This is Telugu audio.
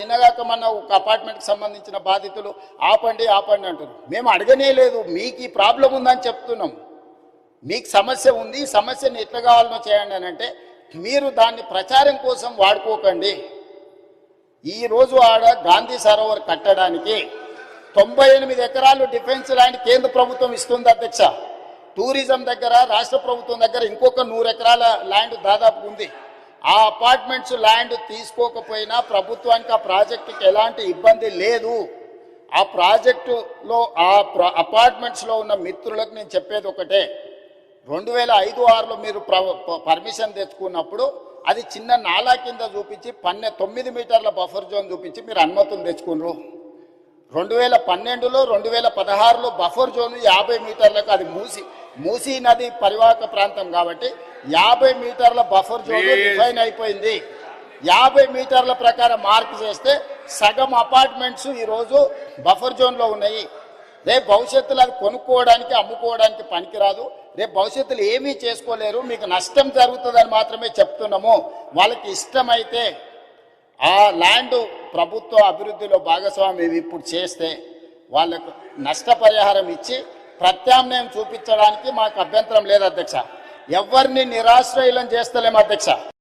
చిన్నగాక మన ఒక అపార్ట్మెంట్కి సంబంధించిన బాధితులు ఆపండి ఆపండి అంటారు. మేము అడగనే లేదు, మీకు ఈ ప్రాబ్లం ఉందని చెప్తున్నాం. మీకు సమస్య ఉంది, సమస్యను ఎట్లా కావాలనో చేయండి అని అంటే మీరు దాన్ని ప్రచారం కోసం వాడుకోకండి. ఈరోజు ఆడ గాంధీ సరోవర్ కట్టడానికి 98 ఎకరాలు డిఫెన్స్ ల్యాండ్ కేంద్ర ప్రభుత్వం ఇస్తుంది అధ్యక్ష. టూరిజం దగ్గర రాష్ట్ర ప్రభుత్వం దగ్గర ఇంకొక 100 ఎకరాల ల్యాండ్ దాదాపు ఉంది. ఆ అపార్ట్మెంట్స్ ల్యాండ్ తీసుకోకపోయినా ప్రభుత్వానికి ఆ ప్రాజెక్టుకి ఎలాంటి ఇబ్బంది లేదు. ఆ ప్రాజెక్టులో అపార్ట్మెంట్స్లో ఉన్న మిత్రులకు నేను చెప్పేది ఒకటే, 2005-6లో మీరు పర్మిషన్ తెచ్చుకున్నప్పుడు అది చిన్న నాలా కింద చూపించి 9 మీటర్ల బఫర్ జోన్ చూపించి మీరు అనుమతులు తెచ్చుకున్నారు. 2012లో 2016లో బఫర్ జోన్ 50 మీటర్లకు, అది మూసీ నది పరివాహక ప్రాంతం కాబట్టి 50 మీటర్ల బఫర్ జోన్ డిఫైన్ అయిపోయింది. 50 మీటర్ల ప్రకారం మార్క్ చేస్తే సగం అపార్ట్మెంట్స్ ఈరోజు బఫర్ జోన్లో ఉన్నాయి. రేపు భవిష్యత్తులో అది కొనుక్కోవడానికి అమ్ముకోవడానికి పనికిరాదు. రేపు భవిష్యత్తులో ఏమీ చేసుకోలేరు, మీకు నష్టం జరుగుతుందని మాత్రమే చెప్తున్నాము. వాళ్ళకి ఇష్టమైతే ఆ ల్యాండ్ ప్రభుత్వ అభివృద్ధిలో భాగస్వామ్యం ఇప్పుడు చేస్తే వాళ్ళకు నష్టపరిహారం ఇచ్చి ప్రత్యామ్నాయం చూపించడానికి మాకు అభ్యంతరం లేదు అధ్యక్ష. ఎవరిని నిరాశ్రయులను చేస్తలేము అధ్యక్ష.